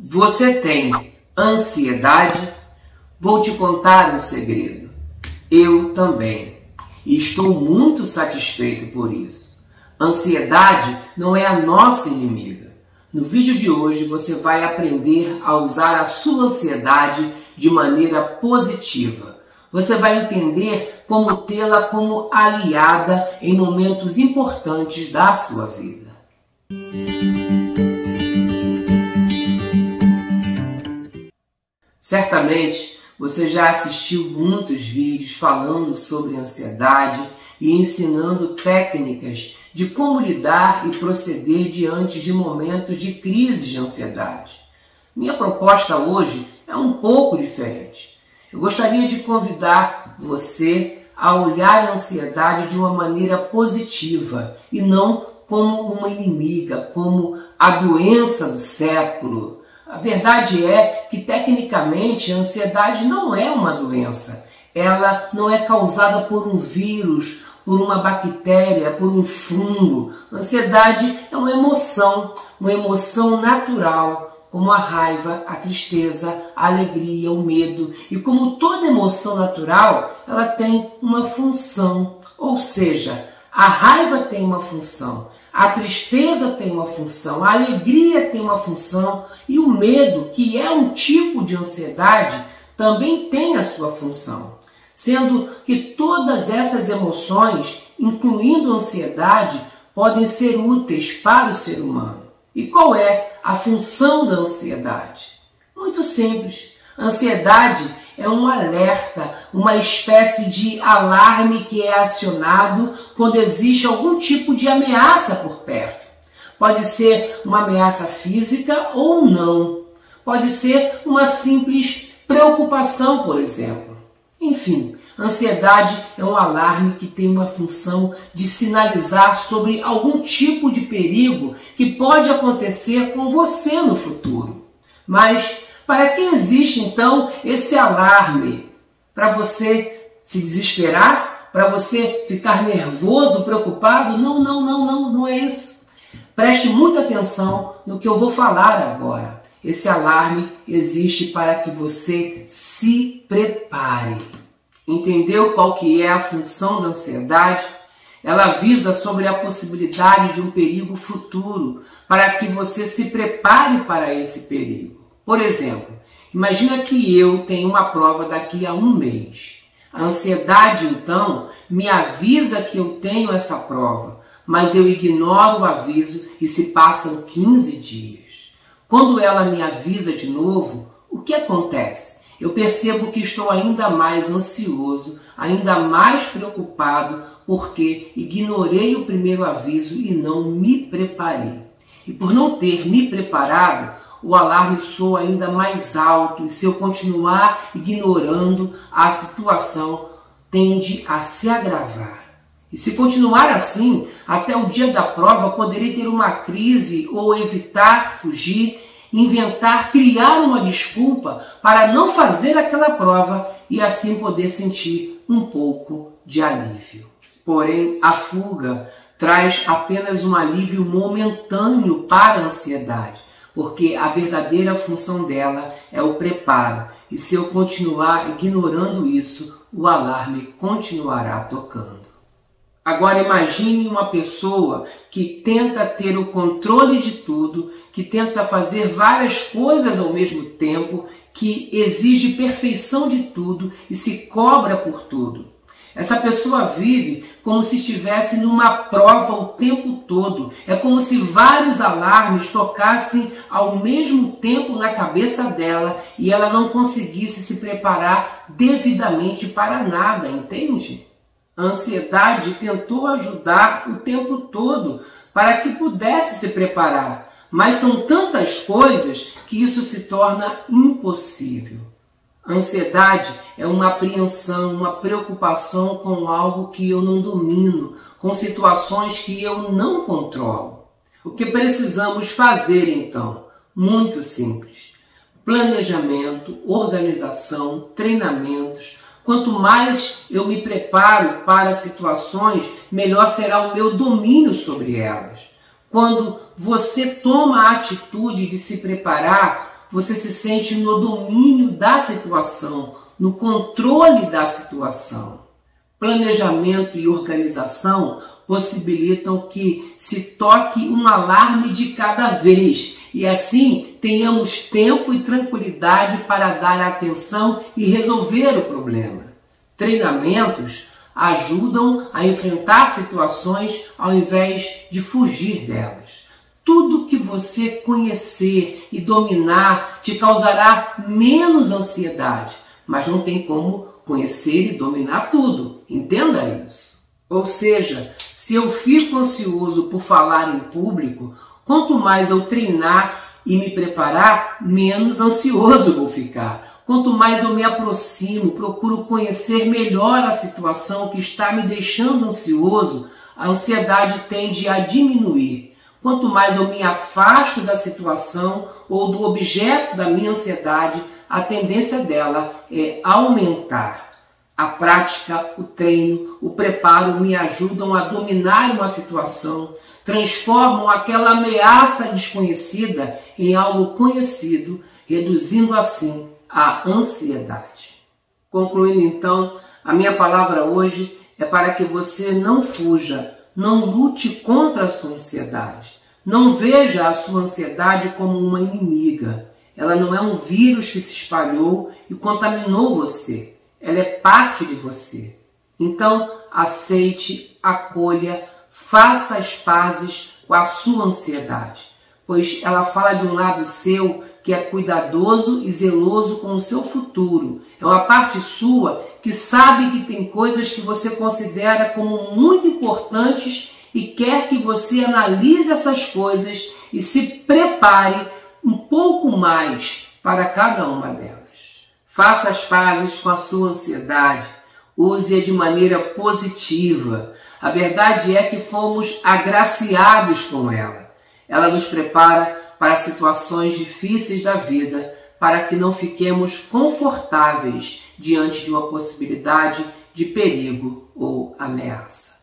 Você tem ansiedade? Vou te contar um segredo. Eu também. E estou muito satisfeito por isso. Ansiedade não é a nossa inimiga. No vídeo de hoje você vai aprender a usar a sua ansiedade de maneira positiva. Você vai entender como tê-la como aliada em momentos importantes da sua vida. Certamente você já assistiu muitos vídeos falando sobre ansiedade e ensinando técnicas de como lidar e proceder diante de momentos de crise de ansiedade. Minha proposta hoje é um pouco diferente. Eu gostaria de convidar você a olhar a ansiedade de uma maneira positiva e não como uma inimiga, como a doença do século. A verdade é que, tecnicamente, a ansiedade não é uma doença. Ela não é causada por um vírus, por uma bactéria, por um fungo. A ansiedade é uma emoção natural, como a raiva, a tristeza, a alegria, o medo. E como toda emoção natural, ela tem uma função. Ou seja, a raiva tem uma função, a tristeza tem uma função, a alegria tem uma função e o medo, que é um tipo de ansiedade, também tem a sua função. Sendo que todas essas emoções, incluindo a ansiedade, podem ser úteis para o ser humano. E qual é a função da ansiedade? Muito simples. A ansiedade é um alerta, uma espécie de alarme que é acionado quando existe algum tipo de ameaça por perto. Pode ser uma ameaça física ou não. Pode ser uma simples preocupação, por exemplo. Enfim, a ansiedade é um alarme que tem uma função de sinalizar sobre algum tipo de perigo que pode acontecer com você no futuro. Mas para que existe então esse alarme? Para você se desesperar? Para você ficar nervoso, preocupado? Não é isso. Preste muita atenção no que eu vou falar agora. Esse alarme existe para que você se prepare. Entendeu qual que é a função da ansiedade? Ela visa sobre a possibilidade de um perigo futuro, para que você se prepare para esse perigo. Por exemplo, imagina que eu tenho uma prova daqui a um mês. A ansiedade, então, me avisa que eu tenho essa prova, mas eu ignoro o aviso e se passam 15 dias. Quando ela me avisa de novo, o que acontece? Eu percebo que estou ainda mais ansioso, ainda mais preocupado, porque ignorei o primeiro aviso e não me preparei. E por não ter me preparado, o alarme soa ainda mais alto e se eu continuar ignorando, a situação tende a se agravar. E se continuar assim, até o dia da prova poderei ter uma crise ou evitar, fugir, inventar, criar uma desculpa para não fazer aquela prova e assim poder sentir um pouco de alívio. Porém, a fuga traz apenas um alívio momentâneo para a ansiedade, porque a verdadeira função dela é o preparo. E se eu continuar ignorando isso, o alarme continuará tocando. Agora imagine uma pessoa que tenta ter o controle de tudo, que tenta fazer várias coisas ao mesmo tempo, que exige perfeição de tudo e se cobra por tudo. Essa pessoa vive como se estivesse numa prova o tempo todo. É como se vários alarmes tocassem ao mesmo tempo na cabeça dela e ela não conseguisse se preparar devidamente para nada, entende? A ansiedade tentou ajudar o tempo todo para que pudesse se preparar, mas são tantas coisas que isso se torna impossível. A ansiedade é uma apreensão, uma preocupação com algo que eu não domino, com situações que eu não controlo. O que precisamos fazer então? Muito simples. Planejamento, organização, treinamentos. Quanto mais eu me preparo para situações, melhor será o meu domínio sobre elas. Quando você toma a atitude de se preparar, você se sente no domínio da situação, no controle da situação. Planejamento e organização possibilitam que se toque um alarme de cada vez e assim tenhamos tempo e tranquilidade para dar atenção e resolver o problema. Treinamentos ajudam a enfrentar situações ao invés de fugir delas. Tudo que você conhecer e dominar te causará menos ansiedade, mas não tem como conhecer e dominar tudo. Entenda isso. Ou seja, se eu fico ansioso por falar em público, quanto mais eu treinar e me preparar, menos ansioso vou ficar. Quanto mais eu me aproximo, procuro conhecer melhor a situação que está me deixando ansioso, a ansiedade tende a diminuir. Quanto mais eu me afasto da situação ou do objeto da minha ansiedade, a tendência dela é aumentar. A prática, o treino, o preparo me ajudam a dominar uma situação, transformam aquela ameaça desconhecida em algo conhecido, reduzindo assim a ansiedade. Concluindo então, a minha palavra hoje é para que você não fuja, não lute contra a sua ansiedade. Não veja a sua ansiedade como uma inimiga. Ela não é um vírus que se espalhou e contaminou você. Ela é parte de você. Então, aceite, acolha, faça as pazes com a sua ansiedade, pois ela fala de um lado seu que é cuidadoso e zeloso com o seu futuro. É uma parte sua que sabe que tem coisas que você considera como muito importantes e quer que você analise essas coisas e se prepare um pouco mais para cada uma delas. Faça as pazes com a sua ansiedade. Use-a de maneira positiva. A verdade é que fomos agraciados com ela. Ela nos prepara para situações difíceis da vida, para que não fiquemos confortáveis diante de uma possibilidade de perigo ou ameaça.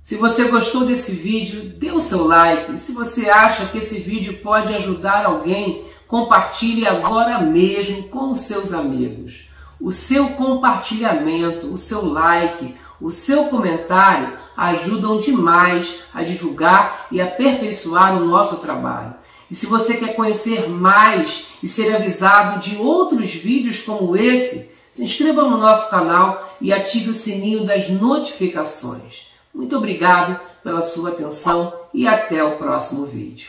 Se você gostou desse vídeo, dê o seu like. Se você acha que esse vídeo pode ajudar alguém, compartilhe agora mesmo com os seus amigos. O seu compartilhamento, o seu like, o seu comentário ajudam demais a divulgar e aperfeiçoar o nosso trabalho. E se você quer conhecer mais e ser avisado de outros vídeos como esse, se inscreva no nosso canal e ative o sininho das notificações. Muito obrigado pela sua atenção e até o próximo vídeo.